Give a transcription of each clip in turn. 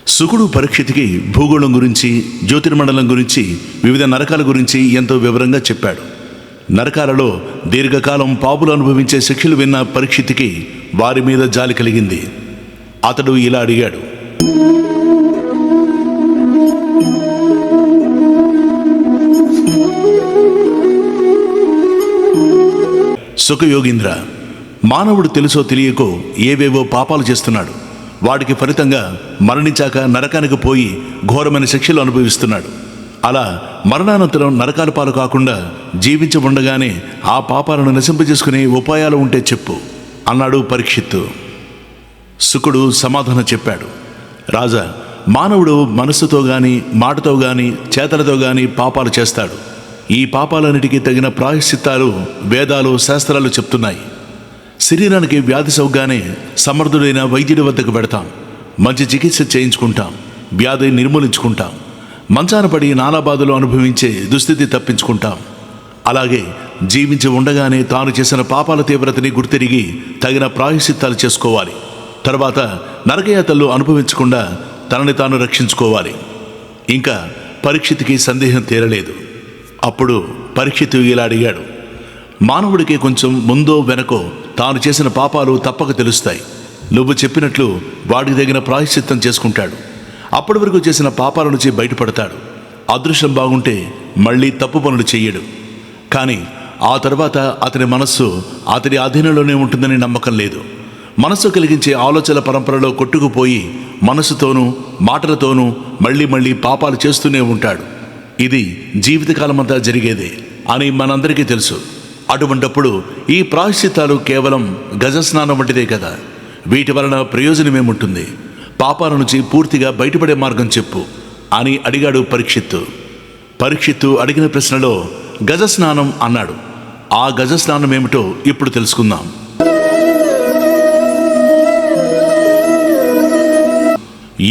శుకుడు పరీక్షితికి భూగోళం గురించి, జ్యోతిర్మండలం గురించి, వివిధ నరకాల గురించి ఎంతో వివరంగా చెప్పాడు. నరకాలలో దీర్ఘకాలం పాపులు అనుభవించే శిక్షలు విన్న పరీక్షితికి వారి మీద జాలి కలిగింది. అతడు ఇలా అడిగాడు: సుఖయోగీంద్ర, మానవుడు తెలుసో తెలియకో ఏవేవో పాపాలు చేస్తున్నాడు. వాటికి ఫలితంగా మరణించాక నరకానికి పోయి ఘోరమైన శిక్షలు అనుభవిస్తున్నాడు. అలా మరణానంతరం నరకాల పాలు కాకుండా జీవించి ఉండగానే ఆ పాపాలను నశింపజేసుకునే ఉపాయాలు ఉంటే చెప్పు అన్నాడు పరీక్షిత్తు. శుకుడు సమాధానం చెప్పాడు: రాజా, మానవుడు మనస్సుతో గాని, మాటతో గాని, చేతలతో గాని పాపాలు చేస్తాడు. ఈ పాపాలన్నిటికీ తగిన ప్రాయశ్చిత్తాలు వేదాలు, శాస్త్రాలు చెప్తున్నాయి. శరీరానికి వ్యాధి సౌగానే సమర్థుడైన వైద్యుడి వద్దకు పెడతాం, మంచి చికిత్స చేయించుకుంటాం, వ్యాధి నిర్మూలించుకుంటాం. మంచాన పడి నానా బాధలు అనుభవించే దుస్థితి తప్పించుకుంటాం. అలాగే జీవించి ఉండగానే తాను చేసిన పాపాల తీవ్రతని గుర్తిరిగి తగిన ప్రాయశ్చిత్తాలు చేసుకోవాలి. తర్వాత నరకయాతలు అనుభవించకుండా తనని తాను రక్షించుకోవాలి. ఇంకా పరీక్షితికి సందేహం తీరలేదు. అప్పుడు పరీక్షిత్తు ఇలా అడిగాడు: మానవుడికి కొంచెం ముందో వెనకో తాను చేసిన పాపాలు తప్పక తెలుస్తాయి. నువ్వు చెప్పినట్లు వాడికి తగిన ప్రాయశ్చిత్తం చేసుకుంటాడు. అప్పటి వరకు చేసిన పాపాల నుంచి బయటపడతాడు. అదృష్టం బాగుంటే మళ్ళీ తప్పు పనులు చెయ్యడు. కానీ ఆ తర్వాత అతని మనస్సు అతని అధీనంలోనే ఉంటుందని నమ్మకం లేదు. మనస్సు కలిగించే ఆలోచనల పరంపరలో కొట్టుకుపోయి మనస్సుతోనూ మాటలతోనూ మళ్ళీ మళ్ళీ పాపాలు చేస్తూనే ఉంటాడు. ఇది జీవితకాలమంతా జరిగేదే అని మనందరికీ తెలుసు. అటువంటప్పుడు ఈ ప్రాయశ్చిత్తాలు కేవలం గజస్నానం వంటిదే కదా. వీటి వలన ప్రయోజనమేముంటుంది? పాపాల నుంచి పూర్తిగా బయటపడే మార్గం చెప్పు అని అడిగాడు పరీక్షిత్తు. పరీక్షిత్తు అడిగిన ప్రశ్నలో గజస్నానం అన్నాడు. ఆ గజస్నానం ఏమిటో ఇప్పుడు తెలుసుకుందాం.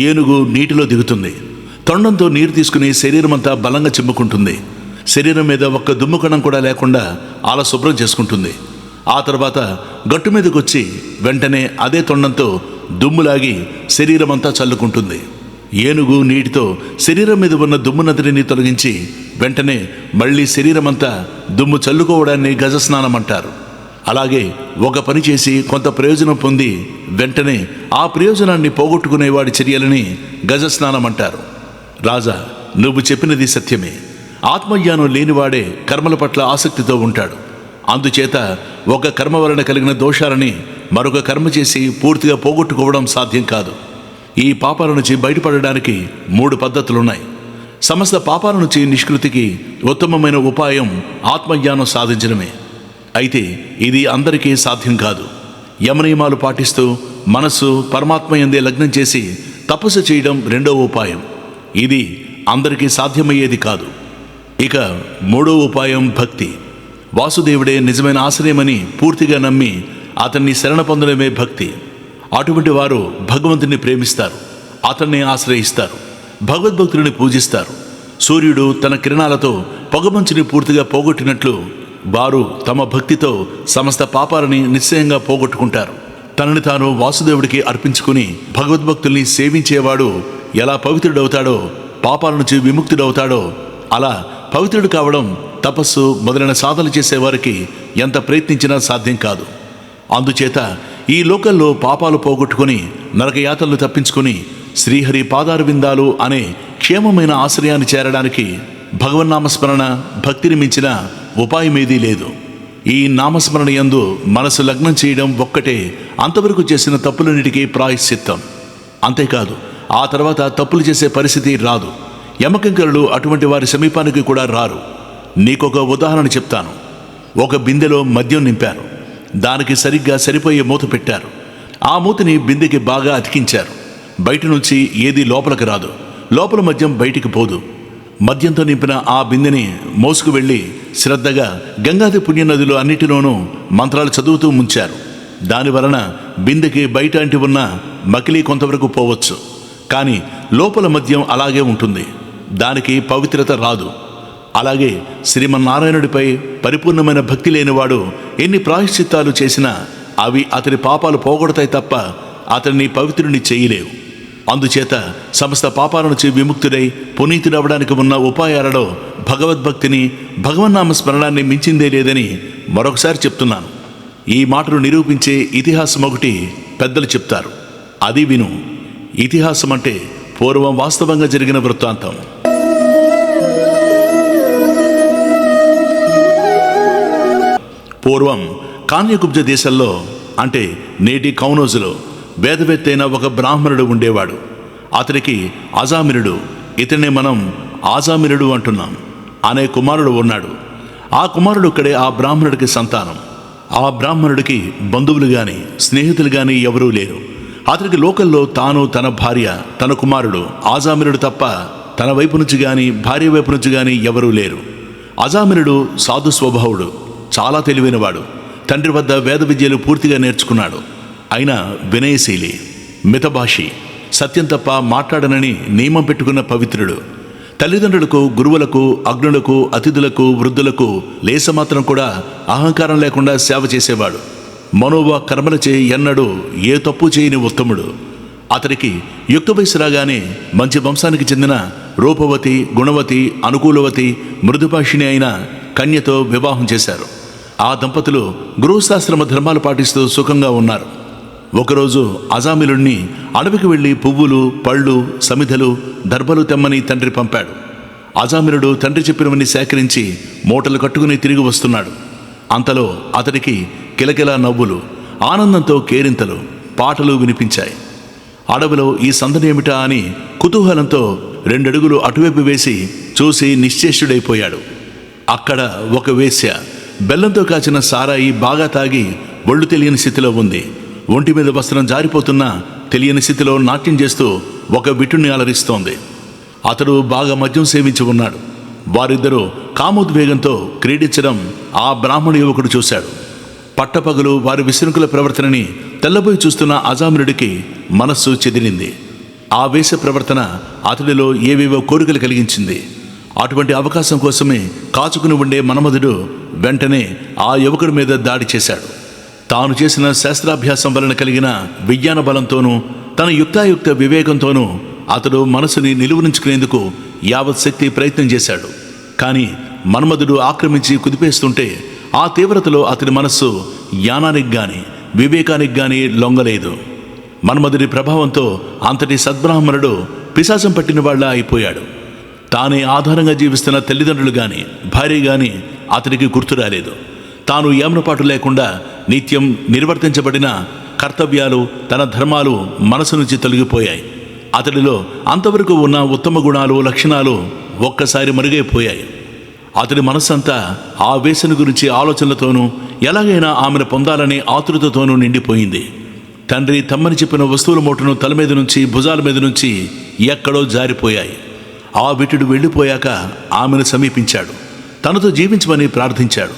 ఏనుగు నీటిలో దిగుతుంది. తొండంతో నీరు తీసుకుని శరీరమంతా బలంగా చిమ్ముకుంటుంది. శరీరం మీద ఒక్క దుమ్ము కణం కూడా లేకుండా అలా శుభ్రం చేసుకుంటుంది. ఆ తర్వాత గట్టు మీదకి వచ్చి వెంటనే అదే తొండంతో దుమ్ములాగి శరీరం అంతా చల్లుకుంటుంది. ఏనుగు నీటితో శరీరం మీద ఉన్న దుమ్మునంతటిని తొలగించి వెంటనే మళ్ళీ శరీరం అంతా దుమ్ము చల్లుకోవడాన్ని గజస్నానం అంటారు. అలాగే ఒక పని చేసి కొంత ప్రయోజనం పొంది వెంటనే ఆ ప్రయోజనాన్ని పోగొట్టుకునేవాడి చర్యలని గజస్నానం అంటారు. రాజా, నువ్వు చెప్పినది సత్యమే. ఆత్మజ్ఞానం లేనివాడే కర్మల పట్ల ఆసక్తితో ఉంటాడు. అందుచేత ఒక కర్మ వలన కలిగిన దోషాలని మరొక కర్మ చేసి పూర్తిగా పోగొట్టుకోవడం సాధ్యం కాదు. ఈ పాపాల నుంచి బయటపడడానికి 3 పద్ధతులున్నాయి. సమస్త పాపాల నుంచి నిష్కృతికి ఉత్తమమైన ఉపాయం ఆత్మజ్ఞానం సాధించడమే. అయితే ఇది అందరికీ సాధ్యం కాదు. యమనియమాలు పాటిస్తూ మనస్సు పరమాత్మ యందే లగ్నం చేసి తపస్సు చేయడం రెండో ఉపాయం. ఇది అందరికీ సాధ్యమయ్యేది కాదు. ఇక 3వ ఉపాయం భక్తి. వాసుదేవుడే నిజమైన ఆశ్రయమని పూర్తిగా నమ్మి అతన్ని శరణ పొందడమే భక్తి. అటువంటి వారు భగవంతుని ప్రేమిస్తారు, అతన్ని ఆశ్రయిస్తారు, భగవద్భక్తులని పూజిస్తారు. సూర్యుడు తన కిరణాలతో పొగమంచుని పూర్తిగా పోగొట్టినట్లు వారు తమ భక్తితో సమస్త పాపాలని నిశ్చయంగా పోగొట్టుకుంటారు. తనని తాను వాసుదేవుడికి అర్పించుకుని భగవద్భక్తుల్ని సేవించేవాడు ఎలా పవిత్రుడవుతాడో, పాపాల నుంచి విముక్తుడవుతాడో, అలా పవిత్రుడు కావడం తపస్సు మొదలైన సాధనలు చేసేవారికి ఎంత ప్రయత్నించినా సాధ్యం కాదు. అందుచేత ఈ లోకంలో పాపాలు పోగొట్టుకుని నరకయాతలను తప్పించుకుని శ్రీహరి పాదారు విందాలు అనే క్షేమమైన ఆశ్రయాన్ని చేరడానికి భగవన్నామస్మరణ, భక్తిని మించిన ఉపాయమేదీ లేదు. ఈ నామస్మరణ యందు మనసు లగ్నం చేయడం ఒక్కటే అంతవరకు చేసిన తప్పులన్నిటికీ ప్రాయశ్చిత్తం. అంతేకాదు, ఆ తర్వాత తప్పులు చేసే పరిస్థితి రాదు. యమకింకరులు అటువంటి వారి సమీపానికి కూడా రారు. నీకొక ఉదాహరణ చెప్తాను. ఒక బిందెలో మద్యం నింపారు. దానికి సరిగ్గా సరిపోయే మూత పెట్టారు. ఆ మూతని బిందెకి బాగా అతికించారు. బయట నుంచి ఏది లోపలికి రాదు, లోపల మద్యం బయటికి పోదు. మద్యంతో నింపిన ఆ బిందెని మోసుకు వెళ్ళి శ్రద్ధగా గంగాది పుణ్యనదులు అన్నిటిలోనూ మంత్రాలు చదువుతూ ముంచారు. దానివలన బిందెకి బయట అంటి ఉన్న మకిలి కొంతవరకు పోవచ్చు, కానీ లోపల మద్యం అలాగే ఉంటుంది. దానికి పవిత్రత రాదు. అలాగే శ్రీమన్నారాయణుడిపై పరిపూర్ణమైన భక్తి లేనివాడు ఎన్ని ప్రాయశ్చిత్తాలు చేసినా అవి అతని పాపాలు పోగొడతాయి తప్ప అతన్ని పవిత్రుని చేయలేవు. అందుచేత సమస్త పాపాల నుంచి విముక్తుడై పునీతుడవడానికి ఉన్న ఉపాయాలలో భగవద్భక్తిని, భగవన్నామ స్మరణాన్ని మించిందే లేదని మరొకసారి చెప్తున్నాను. ఈ మాటలు నిరూపించే ఇతిహాసం ఒకటి పెద్దలు చెప్తారు. అది విను. ఇతిహాసం అంటే పూర్వం వాస్తవంగా జరిగిన వృత్తాంతం. పూర్వం కాన్యకుబ్జ దేశంలో, అంటే నేటి కౌనోజులో, వేదవేత్త అయిన ఒక బ్రాహ్మణుడు ఉండేవాడు. అతనికి అజామినుడు, ఇతనే మనం ఆజామినుడు అంటున్నాం, అనే కుమారుడు ఉన్నాడు. ఆ కుమారుడు ఇక్కడే ఆ బ్రాహ్మణుడికి సంతానం. ఆ బ్రాహ్మణుడికి బంధువులు గాని స్నేహితులు గాని ఎవరూ లేరు. అతనికి లోకల్లో తాను, తన భార్య, తన కుమారుడు ఆజామినుడు తప్ప తన వైపు నుంచి గాని భార్య వైపు నుంచి గాని ఎవరూ లేరు. అజామినుడు సాధు స్వభావుడు, చాలా తెలివైనవాడు. తండ్రి వద్ద వేద విద్యలు పూర్తిగా నేర్చుకున్నాడు. అయినా వినయశీలి, మితభాషి, సత్యం తప్ప మాట్లాడనని నియమం పెట్టుకున్న పవిత్రుడు. తల్లిదండ్రులకు, గురువులకు, అగ్నులకు, అతిథులకు, వృద్ధులకు లేసమాత్రం కూడా అహంకారం లేకుండా సేవ చేసేవాడు. మనోవ కర్మలచే ఎన్నడూ ఏ తప్పు చేయని ఉత్తముడు. అతనికి యుక్త వయసు రాగానే మంచి వంశానికి చెందిన రూపవతి, గుణవతి, అనుకూలవతి, మృదుభాషిణి అయిన కన్యతో వివాహం చేశారు. ఆ దంపతులు గృహస్థాశ్రమ ధర్మాలు పాటిస్తూ సుఖంగా ఉన్నారు. ఒకరోజు అజామిలుణ్ణి అడవికి వెళ్ళి పువ్వులు, పళ్ళు, సమిధలు, దర్భలు తెమ్మని తండ్రి పంపాడు. అజామిలుడు తండ్రి చెప్పినవన్నీ సేకరించి మూటలు కట్టుకుని తిరిగి వస్తున్నాడు. అంతలో అతడికి కిలకిలా నవ్వులు, ఆనందంతో కేరింతలు, పాటలు వినిపించాయి. అడవిలో ఈ సందనేమిటా అని కుతూహలంతో 2 అడుగులు అటువైపు వేసి చూసి నిశ్చేష్టుడైపోయాడు. అక్కడ ఒక వేశ్య బెల్లంతో కాచిన సారాయి బాగా తాగి ఒళ్ళు తెలియని స్థితిలో ఉంది. ఒంటి మీద వస్త్రం జారిపోతున్నా తెలియని స్థితిలో నాట్యం చేస్తూ ఒక విటుణ్ణి అలరిస్తోంది. అతడు బాగా మద్యం సేవించి ఉన్నాడు. వారిద్దరూ కామోద్వేగంతో క్రీడించడం ఆ బ్రాహ్మణ యువకుడు చూశాడు. పట్టపగలు వారి విశృంఖల ప్రవర్తనని తెల్లబోయి చూస్తున్న అజామినుడికి మనస్సు చెదిరింది. ఆ వేష ప్రవర్తన అతడిలో ఏవేవో కోరికలు కలిగించింది. అటువంటి అవకాశం కోసమే కాచుకుని ఉండే మన్మధుడు వెంటనే ఆ యువకుడి మీద దాడి చేశాడు. తాను చేసిన శాస్త్రాభ్యాసం వలన కలిగిన విజ్ఞాన బలంతోనూ తన యుక్తాయుక్త వివేకంతోనూ అతడు మనసుని నిలువరించుకునేందుకు యావత్ శక్తి ప్రయత్నం చేశాడు. కానీ మన్మధుడు ఆక్రమించి కుదిపేస్తుంటే ఆ తీవ్రతలో అతని మనస్సు జ్ఞానానికి గాని వివేకానికి గాని లొంగలేదు. మన్మధుడి ప్రభావంతో అంతటి సద్బ్రాహ్మణుడు పిశాచం పట్టిన వాళ్ళ అయిపోయాడు. తానే ఆధారంగా జీవిస్తున్న తల్లిదండ్రులు గాని భార్య గాని అతనికి గుర్తు రాలేదు. తాను ఏమనపాటు లేకుండా నిత్యం నిర్వర్తించబడిన కర్తవ్యాలు, తన ధర్మాలు మనసు నుంచి తొలగిపోయాయి. అతడిలో అంతవరకు ఉన్న ఉత్తమ గుణాలు, లక్షణాలు ఒక్కసారి మరుగైపోయాయి. అతడి మనస్సంతా ఆ వేసన గురించి ఆలోచనలతోనూ ఎలాగైనా ఆమెను పొందాలనే ఆతృతతోనూ నిండిపోయింది. తండ్రి తమ్మని చెప్పిన వస్తువుల మూటను తల మీద నుంచి, భుజాల మీద నుంచి ఎక్కడో జారిపోయాయి. ఆ విటుడు వెళ్ళిపోయాక ఆమెను సమీపించాడు. తనతో జీవించమని ప్రార్థించాడు.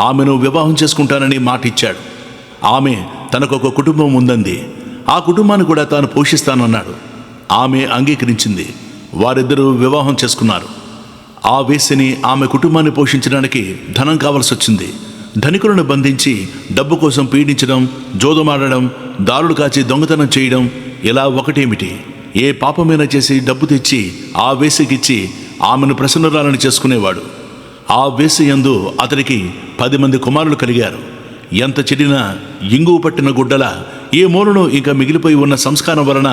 ఆమెను వివాహం చేసుకుంటానని మాటిచ్చాడు. ఆమె తనకొక కుటుంబం ఉందంది. ఆ కుటుంబాన్ని కూడా తాను పోషిస్తానన్నాడు. ఆమె అంగీకరించింది. వారిద్దరూ వివాహం చేసుకున్నారు. ఆ వేశ్యని, ఆమె కుటుంబాన్ని పోషించడానికి ధనం కావలసి వచ్చింది. ధనికులను బంధించి డబ్బు కోసం పీడించడం, జోదమాడడం, దారులు కాచి దొంగతనం చేయడం, ఇలా ఒకటేమిటి ఏ పాపమైనా చేసి డబ్బు తెచ్చి ఆ వేశ్యకిచ్చి ఆమెను ప్రసన్నురాలని చేసుకునేవాడు. ఆ వేశ్య యందు అతడికి 10 మంది కుమారులు కలిగారు. ఎంత చెడినా ఇంగువ పట్టిన గుడ్డల ఏ మూలను ఇంకా మిగిలిపోయి ఉన్న సంస్కారం వలన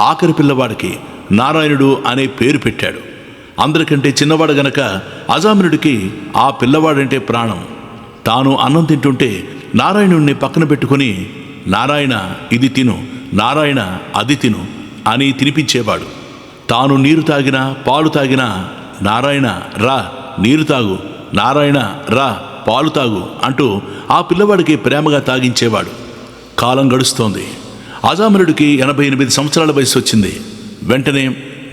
ఆఖరి పిల్లవాడికి నారాయణుడు అనే పేరు పెట్టాడు. అందరికంటే చిన్నవాడు గనక అజామినుడికి ఆ పిల్లవాడంటే ప్రాణం. తాను అన్నం తింటుంటే నారాయణుడిని పక్కన పెట్టుకుని, నారాయణ ఇది తిను, నారాయణ అది తిను అని తినిపించేవాడు. తాను నీరు తాగినా, పాలు తాగినా నారాయణ రా నీరు తాగు, నారాయణ రా పాలు తాగు అంటూ ఆ పిల్లవాడికి ప్రేమగా తాగించేవాడు. కాలం గడుస్తోంది. అజామినుడికి 88 సంవత్సరాల వయసు వచ్చింది. వెంటనే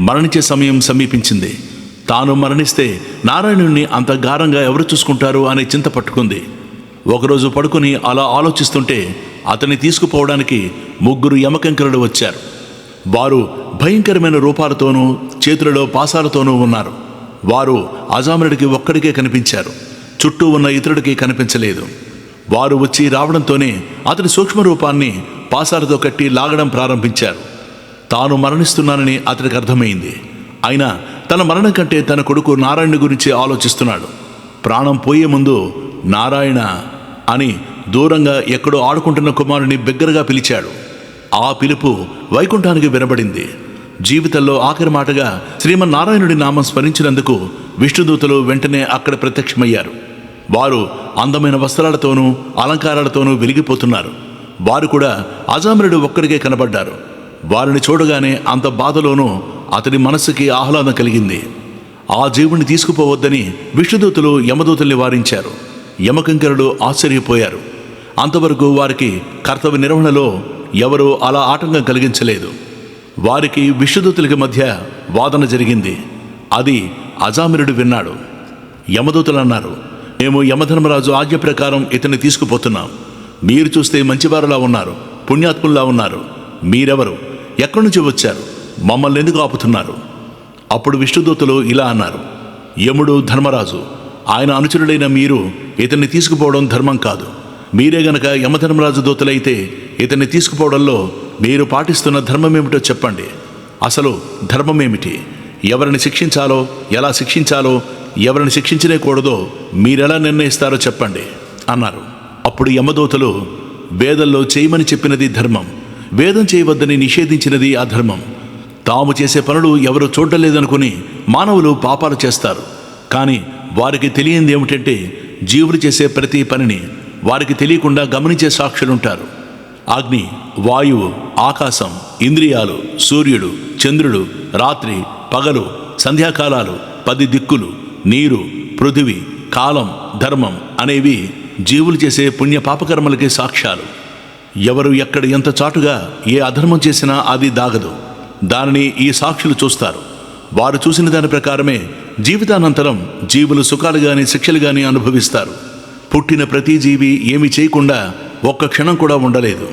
మరణించే సమయం సమీపించింది. తాను మరణిస్తే నారాయణుడిని అంత గారంగా ఎవరు చూసుకుంటారు అనే చింత పట్టుకుంది. ఒకరోజు పడుకుని అలా ఆలోచిస్తుంటే అతన్ని తీసుకుపోవడానికి 3 యమకంకరులు వచ్చారు. వారు భయంకరమైన రూపాలతోనూ చేతులలో పాసాలతోనూ ఉన్నారు. వారు అజామినుడికి ఒక్కడికే కనిపించారు. చుట్టూ ఉన్న ఇతరుడికి కనిపించలేదు. వారు వచ్చి రావడంతోనే అతని సూక్ష్మ రూపాన్ని పాసాలతో కట్టి లాగడం ప్రారంభించారు. తాను మరణిస్తున్నానని అతడికి అర్థమైంది. అయినా తన మరణం కంటే తన కొడుకు నారాయణ గురించి ఆలోచిస్తున్నాడు. ప్రాణం పోయే ముందు నారాయణ అని దూరంగా ఎక్కడో ఆడుకుంటున్న కుమారుని బిగ్గరగా పిలిచాడు. ఆ పిలుపు వైకుంఠానికి వినబడింది. జీవితంలో ఆఖరి మాటగా శ్రీమన్నారాయణుడి నామం స్మరించినందుకు విష్ణుదూతలు వెంటనే అక్కడ ప్రత్యక్షమయ్యారు. వారు అందమైన వస్త్రాలతోనూ అలంకారాలతోనూ వెలిగిపోతున్నారు. వారు కూడా అజామిరుడు ఒక్కడికే కనబడ్డారు. వారిని చూడగానే అంత బాధలోనూ అతడి మనస్సుకి ఆహ్లాదం కలిగింది. ఆ జీవుని తీసుకుపోవద్దని విష్ణుదూతలు యమదూతల్ని వారించారు. యమకింకరులు ఆశ్చర్యపోయారు. అంతవరకు వారికి కర్తవ్య నిర్వహణలో ఎవరూ అలా ఆటంకం కలిగించలేదు. వారికి విష్ణుదూతలకి మధ్య వాదన జరిగింది. అది అజామిరుడు విన్నాడు. యమదూతలు అన్నారు, మేము యమధర్మరాజు ఆజ్ఞ ప్రకారం ఇతన్ని తీసుకుపోతున్నాం. మీరు చూస్తే మంచివారులా ఉన్నారు, పుణ్యాత్ముల్లా ఉన్నారు. మీరెవరు? ఎక్కడి నుంచి వచ్చారు? మమ్మల్ని ఎందుకు ఆపుతున్నారు? అప్పుడు విష్ణుదూతలు ఇలా అన్నారు, యముడు ధర్మరాజు, ఆయన అనుచరుడైన మీరు ఇతన్ని తీసుకుపోవడం ధర్మం కాదు. మీరే గనక యమధర్మరాజు దూతలైతే ఇతన్ని తీసుకుపోవడంలో మీరు పాటిస్తున్న ధర్మమేమిటో చెప్పండి. అసలు ధర్మమేమిటి? ఎవరిని శిక్షించాలో, ఎలా శిక్షించాలో, ఎవరిని శిక్షించనేకూడదో మీరెలా నిర్ణయిస్తారో చెప్పండి అన్నారు. అప్పుడు యమదూతలు, వేదంలో చేయమని చెప్పినది ధర్మం, వేదం చేయవద్దని నిషేధించినది అధర్మం. తాము చేసే పనులు ఎవరు చూడడం లేదనుకుని మానవులు పాపాలు చేస్తారు. కానీ వారికి తెలియంది ఏమిటంటే జీవులు చేసే ప్రతి పనిని వారికి తెలియకుండా గమనించే సాక్షులుంటారు. అగ్ని, వాయువు, ఆకాశం, ఇంద్రియాలు, సూర్యుడు, చంద్రుడు, రాత్రి, పగలు, సంధ్యాకాలాలు, 10 దిక్కులు, నీరు, పృథివీ, కాలం, ధర్మం అనేవి జీవులు చేసే పుణ్య పాపకర్మలకి సాక్ష్యాలు. ఎవరు ఎక్కడ ఎంత చాటుగా ఏ అధర్మం చేసినా అది దాగదు. దానిని ఈ సాక్షులు చూస్తారు. వారు చూసిన దాని ప్రకారమే జీవితానంతరం జీవులు సుఖాలు గాని శిక్షలు గాని అనుభవిస్తారు. పుట్టిన ప్రతి జీవి ఏమీ చేయకుండా ఒక్క క్షణం కూడా ఉండలేదు.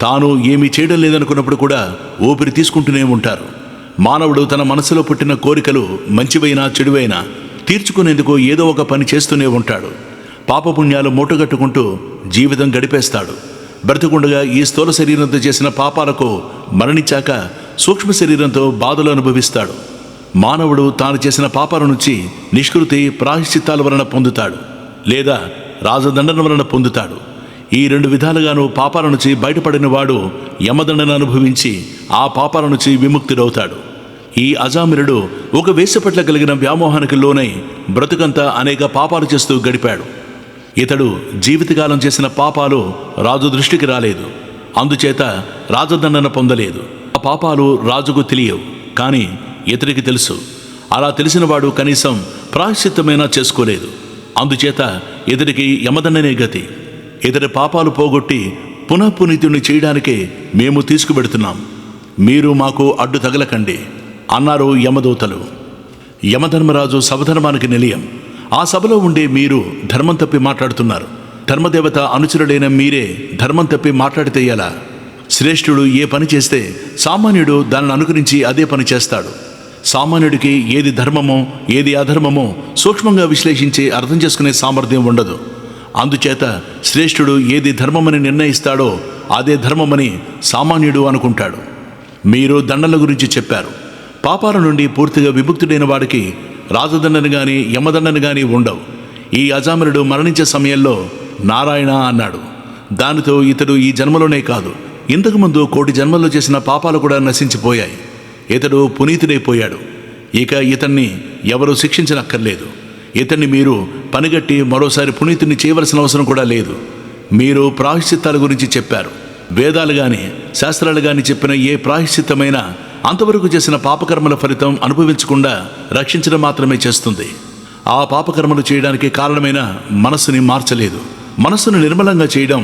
తాను ఏమీ చేయడం లేదనుకున్నప్పుడు కూడా ఊపిరి తీసుకుంటూనే ఉంటారు. మానవుడు తన మనసులో పుట్టిన కోరికలు మంచివైనా చెడువైనా తీర్చుకునేందుకు ఏదో ఒక పని చేస్తూనే ఉంటాడు. పాపపుణ్యాలు మూటగట్టుకుంటూ జీవితం గడిపేస్తాడు. బ్రతికుండగా ఈ స్థూల శరీరంతో చేసిన పాపాలకు మరణించాక సూక్ష్మ శరీరంతో బాధలు అనుభవిస్తాడు. మానవుడు తాను చేసిన పాపాల నుంచి నిష్కృతి ప్రాయశ్చిత్తాల వలన పొందుతాడు, లేదా రాజదండన వలన పొందుతాడు. ఈ 2 విధాలుగాను పాపాల నుంచి బయటపడిన వాడు యమదండన అనుభవించి ఆ పాపాల నుంచి విముక్తుడవుతాడు. ఈ అజామిరుడు ఒక వేశ్య పట్ల కలిగిన వ్యామోహానికి లోనై బ్రతుకంతా అనేక పాపాలు చేస్తూ గడిపాడు. ఇతడు జీవితకాలం చేసిన పాపాలు రాజు దృష్టికి రాలేదు. అందుచేత రాజదండన పొందలేదు. ఆ పాపాలు రాజుకు తెలియవు, కానీ ఇతడికి తెలుసు. అలా తెలిసినవాడు కనీసం ప్రాయశ్చిత్తమైనా చేసుకోలేదు. అందుచేత ఇతడికి యమదండనే గతి. ఇతడి పాపాలు పోగొట్టి పునఃపునీతుని చేయడానికే మేము తీసుకువెడుతున్నాం. మీరు మాకు అడ్డు తగలకండి అన్నారు యమదూతలు. యమధర్మరాజు సభధర్మానికి నిలయం. ఆ సభలో ఉండే మీరు ధర్మం తప్పి మాట్లాడుతున్నారు. ధర్మదేవత అనుచరుడైన మీరే ధర్మం తప్పి మాట్లాడితే ఎలా? శ్రేష్ఠుడు ఏ పని చేస్తే సామాన్యుడు దానిని అనుకరించి అదే పని చేస్తాడు. సామాన్యుడికి ఏది ధర్మమో ఏది అధర్మమో సూక్ష్మంగా విశ్లేషించి అర్థం చేసుకునే సామర్థ్యం ఉండదు. అందుచేత శ్రేష్ఠుడు ఏది ధర్మమని నిర్ణయిస్తాడో అదే ధర్మమని సామాన్యుడు అనుకుంటాడు. మీరు దండల గురించి చెప్పారు. పాపాల నుండి పూర్తిగా విముక్తుడైన వాడికి రాజదండన గాని యమదండన గాని ఉండవు. ఈ అజామిరుడు మరణించే సమయంలో నారాయణ అన్నాడు. దానితో ఇతడు ఈ జన్మలోనే కాదు, ఇంతకుముందు 1,000,000 జన్మల్లో చేసిన పాపాలు కూడా నశించిపోయాయి. ఇతడు పునీతుడైపోయాడు. ఇక ఇతన్ని ఎవరూ శిక్షించనక్కర్లేదు. ఇతన్ని మీరు పనిగట్టి మరోసారి పునీతుని చేయవలసిన అవసరం కూడా లేదు. మీరు ప్రాయశ్చిత్తాల గురించి చెప్పారు. వేదాలు గాని శాస్త్రాలు గాని చెప్పిన ఏ ప్రాయశ్చిత్తమైనా అంతవరకు చేసిన పాపకర్మల ఫలితం అనుభవించకుండా రక్షించడం మాత్రమే చేస్తుంది. ఆ పాపకర్మలు చేయడానికి కారణమైన మనస్సుని మార్చలేదు. మనస్సును నిర్మలంగా చేయడం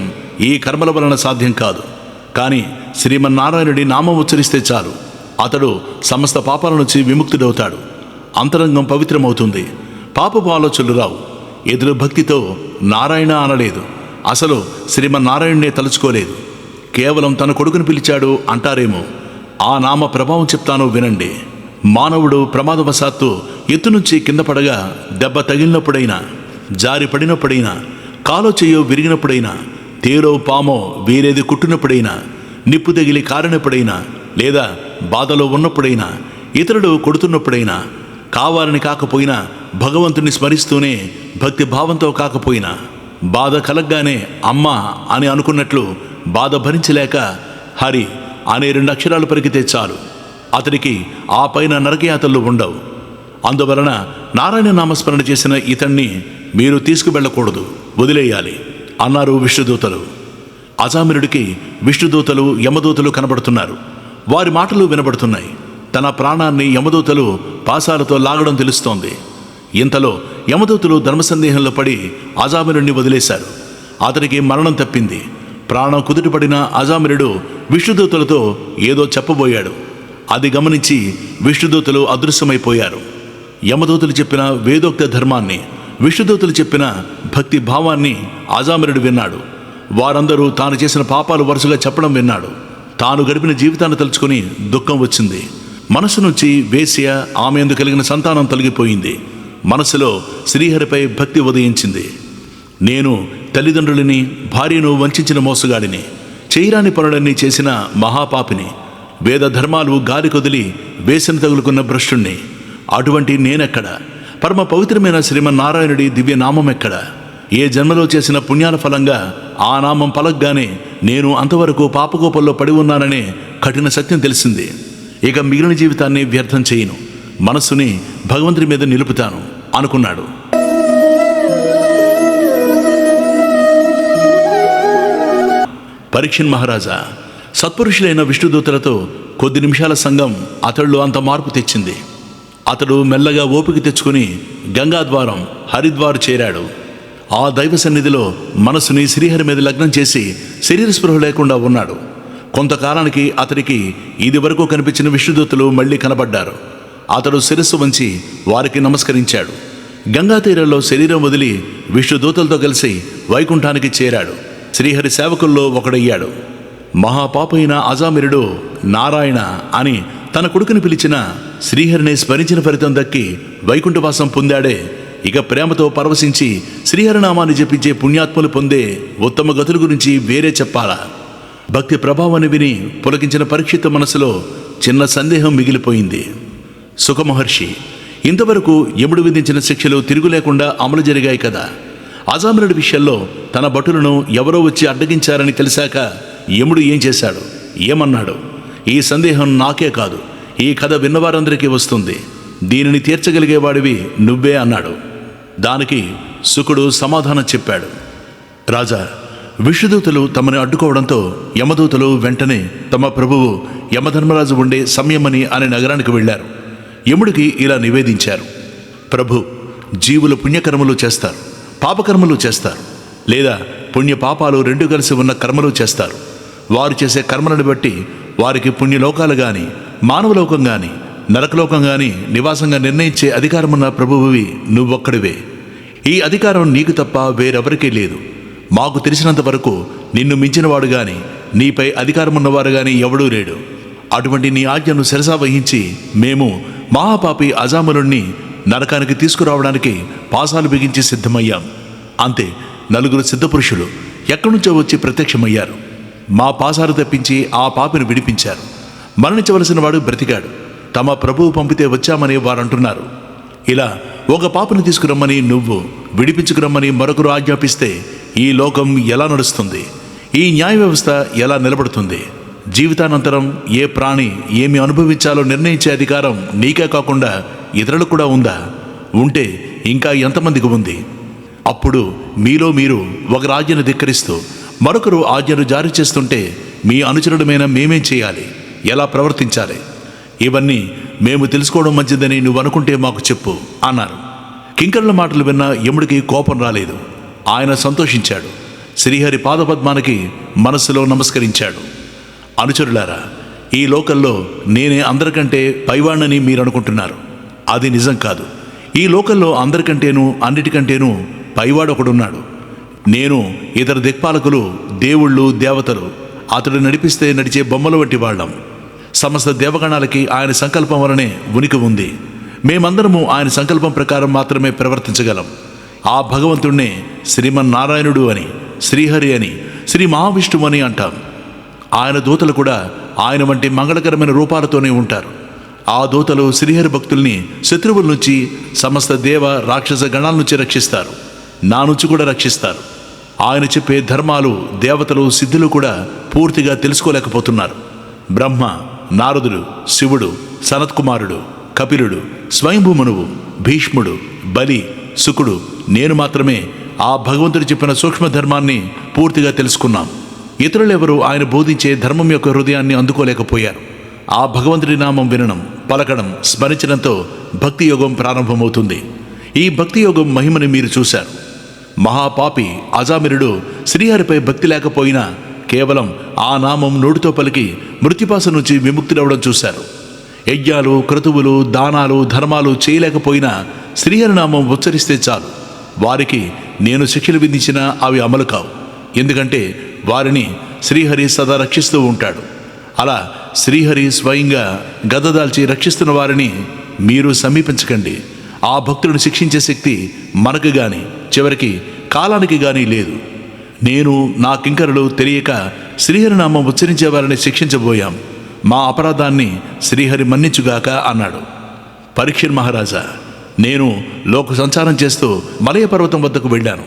ఈ కర్మల వలన సాధ్యం కాదు. కానీ శ్రీమన్నారాయణుడి నామం ఉచ్చరిస్తే చాలు, అతడు సమస్త పాపాల నుంచి విముక్తుడవుతాడు. అంతరంగం పవిత్రమవుతుంది. పాపపు ఆలోచనలు రావు. ఎదురు భక్తితో నారాయణ అనలేదు. అసలు శ్రీమన్నారాయణునే తలుచుకోలేదు. కేవలం తన కొడుకుని పిలిచాడు అంటారేమో. ఆ నామ ప్రభావం చెప్తాను వినండి. మానవుడు ప్రమాదవశాత్తు ఎత్తు నుంచి కింద పడగా దెబ్బ తగిలినప్పుడైనా, జారి పడినప్పుడైనా, కాలో చెయ్యో విరిగినప్పుడైనా, తేరో పామో వేరేది కుట్టినప్పుడైనా, నిప్పు తగిలి కారినప్పుడైనా, లేదా బాధలో ఉన్నప్పుడైనా, ఇతరులు కొడుతున్నప్పుడైనా, కావాలని కాకపోయినా భగవంతుని స్మరిస్తూనే భక్తి భావంతో కాకపోయినా, బాధ కలగ్గానే అమ్మా అని అనుకున్నట్లు బాధ భరించలేక హరి అనే 2 అక్షరాలు పలికితే చాలు, అతడికి ఆ పైన నరకయాతలు ఉండవు. అందువలన నారాయణ నామస్మరణ చేసిన ఇతన్ని మీరు తీసుకువెళ్ళకూడదు, వదిలేయాలి అన్నారు విష్ణుదూతలు. అజామినుడికి విష్ణుదూతలు యమదూతలు కనబడుతున్నారు. వారి మాటలు వినబడుతున్నాయి. తన ప్రాణాన్ని యమదూతలు పాశాలతో లాగడం తెలుస్తోంది. ఇంతలో యమదూతలు ధర్మసందేహంలో పడి అజామినుడిని వదిలేశారు. అతనికి మరణం తప్పింది. ప్రాణం కుదుటపడిన అజామినుడు విష్ణుదూతలతో ఏదో చెప్పబోయాడు. అది గమనించి విష్ణుదూతలు అదృశ్యమైపోయారు. యమదూతలు చెప్పిన వేదోక్త ధర్మాన్ని, విష్ణుదూతలు చెప్పిన భక్తి భావాన్ని అజామినుడు విన్నాడు. వారందరూ తాను చేసిన పాపాలు వరుసగా చెప్పడం విన్నాడు. తాను గడిపిన జీవితాన్ని తలుచుకుని దుఃఖం వచ్చింది. మనసు నుంచి వేశ్య, ఆమె యందు కలిగిన సంతానం తొలగిపోయింది. మనసులో శ్రీహరిపై భక్తి ఉదయించింది. నేను తల్లిదండ్రులని, భార్యను వంచిన మోసగాడిని, చేయరాని పనులన్నీ చేసిన మహాపాపిని, వేద ధర్మాలు గాలి కొదిలి వేసన తగులుకున్న భ్రష్టుణ్ణి. అటువంటి నేనెక్కడ? పరమ పవిత్రమైన శ్రీమన్నారాయణుడి దివ్య నామం ఎక్కడ? ఏ జన్మలో చేసిన పుణ్యాల ఫలంగా ఆ నామం పలగ్గానే నేను అంతవరకు పాపకోపంలో పడి ఉన్నాననే కఠిన సత్యం తెలిసింది. ఇక మిగిలిన జీవితాన్ని వ్యర్థం చేయను, మనస్సుని భగవంతుడి మీద నిలుపుతాను అనుకున్నాడు. పరీక్షణ్ మహారాజా, సత్పురుషులైన విష్ణుదూతలతో కొద్ది నిమిషాల సంఘం అతడిలో అంత మార్పు తెచ్చింది. అతడు మెల్లగా ఓపిక తెచ్చుకుని గంగాద్వారం, హరిద్వార్ చేరాడు. ఆ దైవ సన్నిధిలో మనసుని శ్రీహరి మీద లగ్నం చేసి శరీర స్పృహ లేకుండా ఉన్నాడు. కొంతకాలానికి అతడికి ఇది వరకు కనిపించిన విష్ణుదూతలు మళ్ళీ కనబడ్డారు. అతడు శిరస్సు వంచి వారికి నమస్కరించాడు. గంగా తీరంలో శరీరం వదిలి విష్ణుదూతలతో కలిసి వైకుంఠానికి చేరాడు. శ్రీహరి సేవకుల్లో ఒకడయ్యాడు. మహాపాపైన అజామిరుడు నారాయణ అని తన కొడుకుని పిలిచిన శ్రీహరిని స్మరించిన ఫలితం దక్కి వైకుంఠవాసం పొందాడే. ఇక ప్రేమతో పరవశించి శ్రీహరినామాన్ని జపించే పుణ్యాత్ములు పొందే ఉత్తమ గతుల గురించి వేరే చెప్పాలా? భక్తి ప్రభావాన్ని విని పులకించిన పరీక్షిత మనసులో చిన్న సందేహం మిగిలిపోయింది. సుఖమహర్షి, ఇంతవరకు యముడు విధించిన శిక్షలు తిరుగులేకుండా అమలు జరిగాయి కదా. అజామినుడి విషయంలో తన భటులను ఎవరో వచ్చి అడ్డగించారని తెలిసాక యముడు ఏం చేశాడు, ఏమన్నాడు? ఈ సందేహం నాకే కాదు, ఈ కథ విన్నవారందరికీ వస్తుంది. దీనిని తీర్చగలిగేవాడివి నువ్వే అన్నాడు. దానికి శుకుడు సమాధానం చెప్పాడు. రాజా, విష్ణుదూతలు తమని అడ్డుకోవడంతో యమదూతలు వెంటనే తమ ప్రభువు యమధర్మరాజు ఉండే సంయమని అనే నగరానికి వెళ్ళారు. యముడికి ఇలా నివేదించారు. ప్రభు, జీవులు పుణ్యకర్మలు చేస్తారు, పాపకర్మలు చేస్తారు, లేదా పుణ్యపాపాలు 2 కలిసి ఉన్న కర్మలు చేస్తారు. వారు చేసే కర్మలను బట్టి వారికి పుణ్యలోకాలు కానీ, మానవలోకం కానీ, నరకలోకం కానీ నివాసంగా నిర్ణయించే అధికారమున్న ప్రభువువి నువ్వొక్కడివే. ఈ అధికారం నీకు తప్ప వేరెవరికీ లేదు. మాకు తెలిసినంత వరకు నిన్ను మించినవాడు కానీ, నీపై అధికారమున్నవారు కానీ ఎవడూ లేడు. అటువంటి నీ ఆజ్ఞను శిరసా వహించి మేము మహాపాపి అజామినుణ్ణి నరకానికి తీసుకురావడానికి పాసాలు బిగించి సిద్ధమయ్యాం. అంతే, 4 సిద్ధపురుషులు ఎక్కడి నుంచో వచ్చి ప్రత్యక్షమయ్యారు. మా పాసాలు తప్పించి ఆ పాపిని విడిపించారు. మరణించవలసిన వాడు బ్రతికాడు. తమ ప్రభువు పంపితే వచ్చామని వారంటున్నారు. ఇలా ఒక పాపను తీసుకురమ్మని నువ్వు, విడిపించుకురమ్మని మరొకరు ఆజ్ఞాపిస్తే ఈ లోకం ఎలా నడుస్తుంది? ఈ న్యాయ వ్యవస్థ ఎలా నిలబడుతుంది? జీవితానంతరం ఏ ప్రాణి ఏమి అనుభవించాలో నిర్ణయించే అధికారం నీకే కాకుండా ఇతరులకు కూడా ఉందా? ఉంటే ఇంకా ఎంతమందికి ఉంది? అప్పుడు మీలో మీరు ఒకరి ఆజ్ఞను ధిక్కరిస్తూ మరొకరు ఆజ్ఞను జారీ చేస్తుంటే మీ అనుచరుడమైన మేమేం చేయాలి? ఎలా ప్రవర్తించాలి? ఇవన్నీ మేము తెలుసుకోవడం మంచిదని నువ్వు అనుకుంటే మాకు చెప్పు అన్నారు. కింకరుల మాటలు విన్న యముడికి కోపం రాలేదు. ఆయన సంతోషించాడు. శ్రీహరి పాదపద్మానికి మనస్సులో నమస్కరించాడు. అనుచరులారా, ఈ లోకంలో నేనే అందరికంటే పైవాణ్ణని మీరు అనుకుంటున్నారు. అది నిజం కాదు. ఈ లోకంలో అందరికంటేనూ అన్నిటికంటేనూ పైవాడొకడున్నాడు. నేను ఇతర దిక్పాలకులు, దేవుళ్ళు, దేవతలు అతడు నడిపిస్తే నడిచే బొమ్మల వంటి వాళ్ళం. సమస్త దేవగణాలకి ఆయన సంకల్పం వలనే ఉనికి ఉంది. మేమందరము ఆయన సంకల్పం ప్రకారం మాత్రమే ప్రవర్తించగలం. ఆ భగవంతుణ్ణే శ్రీమన్నారాయణుడు అని, శ్రీహరి అని, శ్రీ మహావిష్ణువు అని అంటాం. ఆయన దూతలు కూడా ఆయన వంటి మంగళకరమైన రూపాలతోనే ఉంటారు. ఆ దూతలు శ్రీహరి భక్తుల్ని శత్రువుల నుంచి, సమస్త దేవ రాక్షస గణాల నుంచి రక్షిస్తారు. నా నుంచి కూడా రక్షిస్తారు. ఆయన చెప్పే ధర్మాలు దేవతలు, సిద్ధులు కూడా పూర్తిగా తెలుసుకోలేకపోతున్నారు. బ్రహ్మ, నారదుడు, శివుడు, సనత్కుమారుడు, కపిలుడు, స్వయంభూమనువు, భీష్ముడు, బలి, శుకుడు, నేను మాత్రమే ఆ భగవంతుడు చెప్పిన సూక్ష్మ ధర్మాన్ని పూర్తిగా తెలుసుకున్నాం. ఇతరులెవరూ ఆయన బోధించే ధర్మం యొక్క హృదయాన్ని అందుకోలేకపోయారు. ఆ భగవంతుడి నామం వినడం, పలకడం, స్మరించడంతో భక్తి యోగం ప్రారంభమవుతుంది. ఈ భక్తి యోగం మహిమని మీరు చూశారు. మహాపాపి అజామిరుడు శ్రీహరిపై భక్తి లేకపోయినా కేవలం ఆ నామం నోటితో పలికి మృత్యుపాస నుంచి విముక్తులవడం చూశారు. యజ్ఞాలు, క్రతువులు, దానాలు, ధర్మాలు చేయలేకపోయినా శ్రీహరి నామం ఉచ్చరిస్తే చాలు. వారికి నేను శిక్షలు విధించినా అవి అమలు కావు. ఎందుకంటే వారిని శ్రీహరి సదా రక్షిస్తూ ఉంటాడు. అలా శ్రీహరి స్వయంగా గదదాల్చి రక్షిస్తున్న వారిని మీరు సమీపించకండి. ఆ భక్తులను శిక్షించే శక్తి మనకు గాని, చివరికి కాలానికి గాని లేదు. నేను, నా కింకరులు తెలియక శ్రీహరి నామం ఉచ్చరించే వారిని శిక్షించబోయాం. మా అపరాధాన్ని శ్రీహరి మన్నించుగాక అన్నాడు. పరీక్షిత్ మహారాజా, నేను లోక సంచారం చేస్తూ మలయ పర్వతం వద్దకు వెళ్ళాను.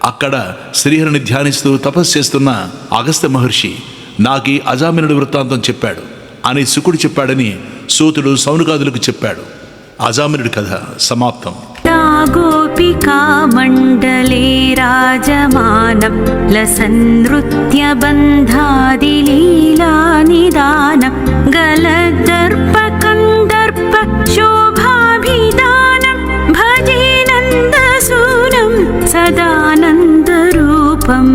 అక్కడ శ్రీహరిని ధ్యానిస్తూ తపస్సు చేస్తున్న అగస్త్య మహర్షి నాకీ అజామినుడి వృత్తాంతం చెప్పాడు అని శుకుడు చెప్పాడని సూతుడు సౌనకాదులకు చెప్పాడు. అజామినుడి కథ సమాప్తం. గోపికా మండలే రాజమానం లసన్నృత్య బంధాదిలీలా నిదానం గలదర్ప కందర్ప శోభాభిదానం భజే నందసూనం సదానందరూపం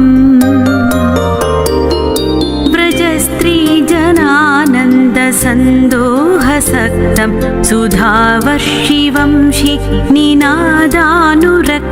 వ్రజస్త్రీ జనానంద సందోహసక్తం సుధావర్షివంశి నినాదానురక్తం